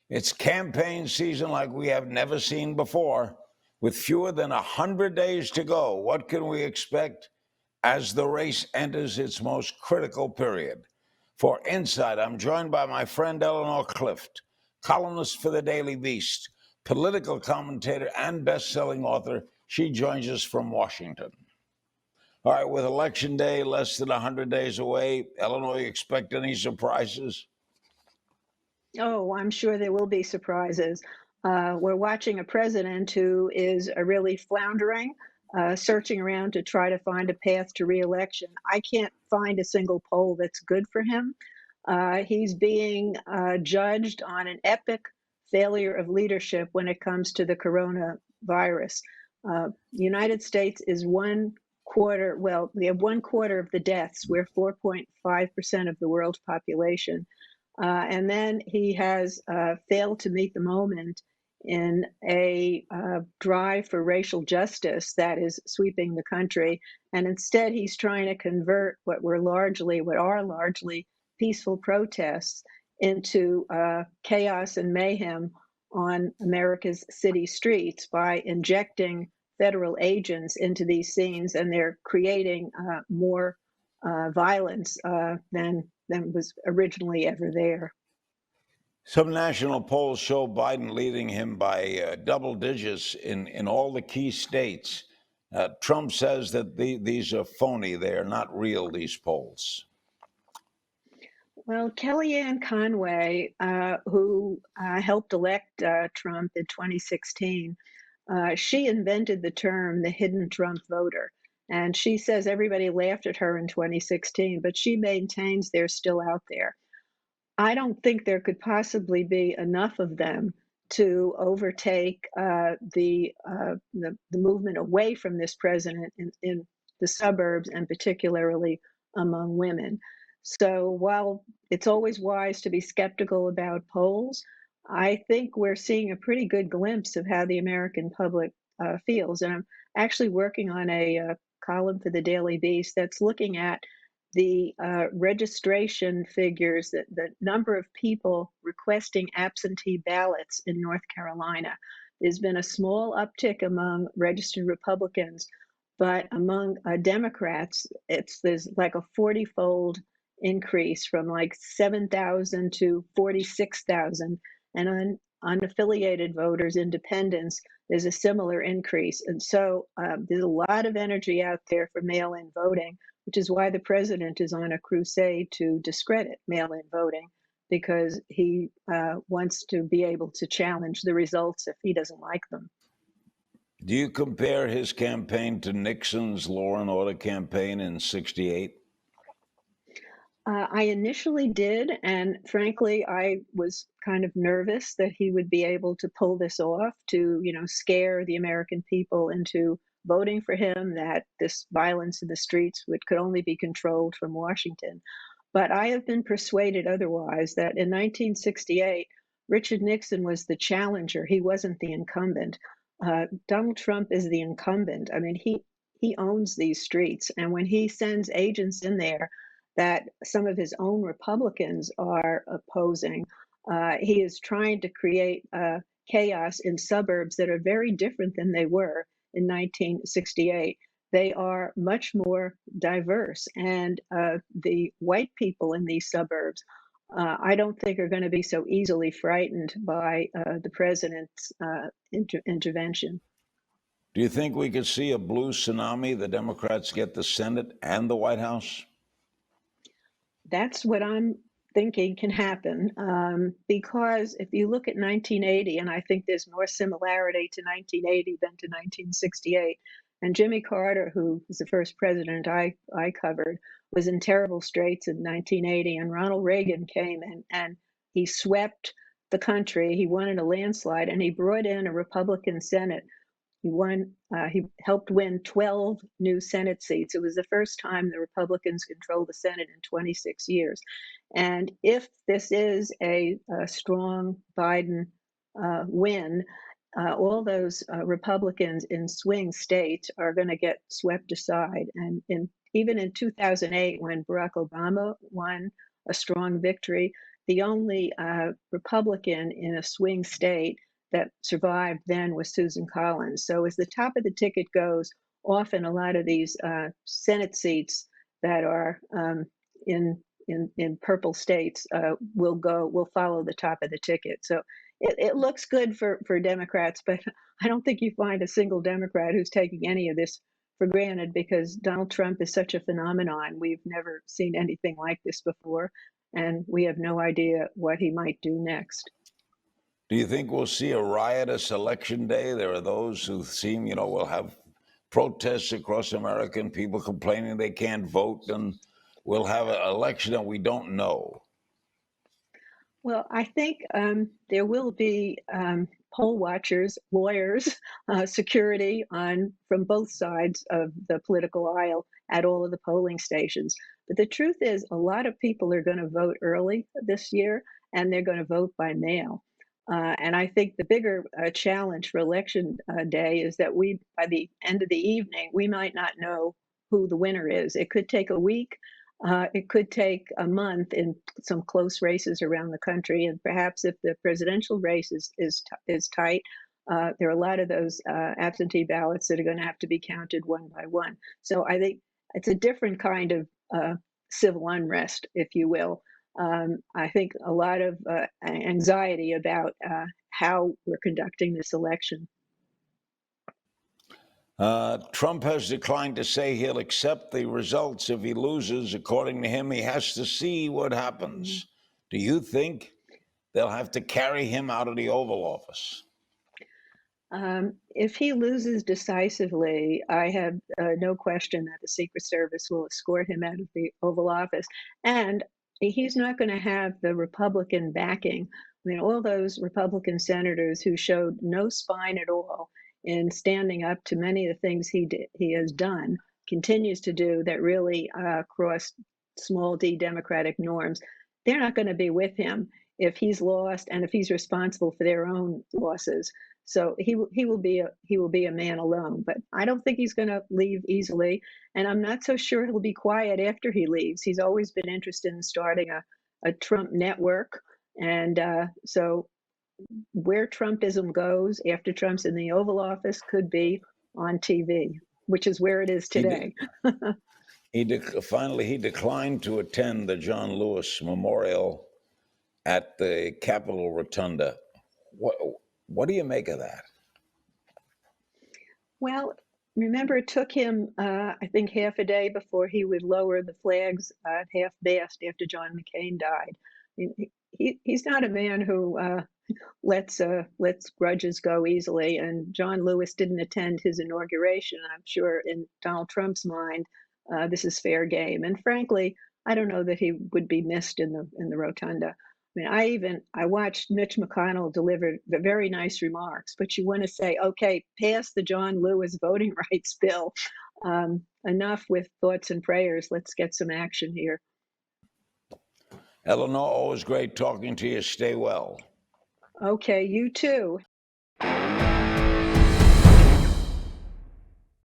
It's campaign season like we have never seen before. With fewer than 100 days to go, what can we expect as the race enters its most critical period? For insight, I'm joined by my friend Eleanor Clift, columnist for the Daily Beast, political commentator, and best-selling author. She joins us from Washington. All right, with Election Day less than 100 days away, Eleanor, you expect any surprises? Oh, I'm sure there will be surprises. We're watching a president who is really floundering, searching around to try to find a path to reelection. I can't find a single poll that's good for him. He's being judged on an epic failure of leadership when it comes to the coronavirus. United States is one quarter, well, we have one quarter of the deaths. We're 4.5% of the world's population. And then he has failed to meet the moment in a drive for racial justice that is sweeping the country. And instead, he's trying to convert what are largely peaceful protests into chaos and mayhem on America's city streets by injecting federal agents into these scenes, and they're creating more violence than was originally ever there. Some national polls show Biden leading him by double digits in all the key states. Trump says that these are phony. They are not real, these polls. Well, Kellyanne Conway, who helped elect Trump in 2016, she invented the term the hidden Trump voter. And she says everybody laughed at her in 2016, but she maintains they're still out there. I don't think there could possibly be enough of them to overtake the movement away from this president in the suburbs, and particularly among women. So while it's always wise to be skeptical about polls, I think we're seeing a pretty good glimpse of how the American public feels. And I'm actually working on a column for the Daily Beast that's looking at the registration figures, the number of people requesting absentee ballots in North Carolina. There's been a small uptick among registered Republicans, but among Democrats, there's like a 40-fold increase from like 7,000 to 46,000. And on unaffiliated voters, independents, there's a similar increase. And so there's a lot of energy out there for mail-in voting, which is why the president is on a crusade to discredit mail-in voting, because he wants to be able to challenge the results if he doesn't like them. Do you compare his campaign to Nixon's law and order campaign in '68? I initially did, and frankly, I was kind of nervous that he would be able to pull this off to, scare the American people into voting for him, that this violence in the streets could only be controlled from Washington. But I have been persuaded otherwise, that in 1968, Richard Nixon was the challenger. He wasn't the incumbent. Donald Trump is the incumbent. I mean, he owns these streets, and when he sends agents in there that some of his own Republicans are opposing, he is trying to create chaos in suburbs that are very different than they were in 1968. They are much more diverse, and the white people in these suburbs, I don't think, are going to be so easily frightened by the president's intervention. Do you think we could see a blue tsunami? The Democrats get the Senate and the White House? That's what I'm thinking can happen, because if you look at 1980, and I think there's more similarity to 1980 than to 1968, and Jimmy Carter, who was the first president I covered, was in terrible straits in 1980, and Ronald Reagan came and he swept the country. He won in a landslide, and he brought in a Republican Senate. He helped win 12 new Senate seats. It was the first time the Republicans controlled the Senate in 26 years. And if this is a strong Biden win, all those Republicans in swing states are going to get swept aside. And even in 2008, when Barack Obama won a strong victory, the only Republican in a swing state that survived then was Susan Collins. So as the top of the ticket goes, often a lot of these Senate seats that are in purple states will follow the top of the ticket. So it looks good for Democrats, but I don't think you find a single Democrat who's taking any of this for granted because Donald Trump is such a phenomenon. We've never seen anything like this before, and we have no idea what he might do next. Do you think we'll see a riotous election day? There are those who seem, we'll have protests across America and people complaining they can't vote, and we'll have an election that we don't know. Well, I think there will be poll watchers, lawyers, security from both sides of the political aisle at all of the polling stations. But the truth is, a lot of people are going to vote early this year, and they're going to vote by mail. And I think the bigger challenge for election day is that by the end of the evening, we might not know who the winner is. It could take a week. It could take a month in some close races around the country, and perhaps if the presidential race is tight, there are a lot of those absentee ballots that are going to have to be counted one by one. So I think it's a different kind of civil unrest, if you will. I think a lot of anxiety about how we're conducting this election. Trump has declined to say he'll accept the results if he loses. According to him, he has to see what happens. Do you think they'll have to carry him out of the Oval Office? If he loses decisively, I have no question that the Secret Service will escort him out of the Oval Office. And he's not going to have the Republican backing. I mean, all those Republican senators who showed no spine at all in standing up to many of the things he has done, continues to do that really cross small d democratic norms, they're not going to be with him if he's lost and if he's responsible for their own losses. So he will be a man alone. But I don't think he's going to leave easily, and I'm not so sure he'll be quiet after he leaves. He's always been interested in starting a Trump network, and so where Trumpism goes after Trump's in the Oval Office could be on TV, which is where it is today. Finally, he declined to attend the John Lewis Memorial at the Capitol Rotunda. What do you make of that? Well, remember, it took him, I think, half a day before he would lower the flags at half-mast after John McCain died. I mean, he's not a man who lets grudges go easily. And John Lewis didn't attend his inauguration. I'm sure in Donald Trump's mind, this is fair game. And frankly, I don't know that he would be missed in the rotunda. I mean, I watched Mitch McConnell deliver the very nice remarks, but you want to say, okay, pass the John Lewis voting rights bill. Enough with thoughts and prayers. Let's get some action here. Eleanor, always great talking to you. Stay well. Okay, you too.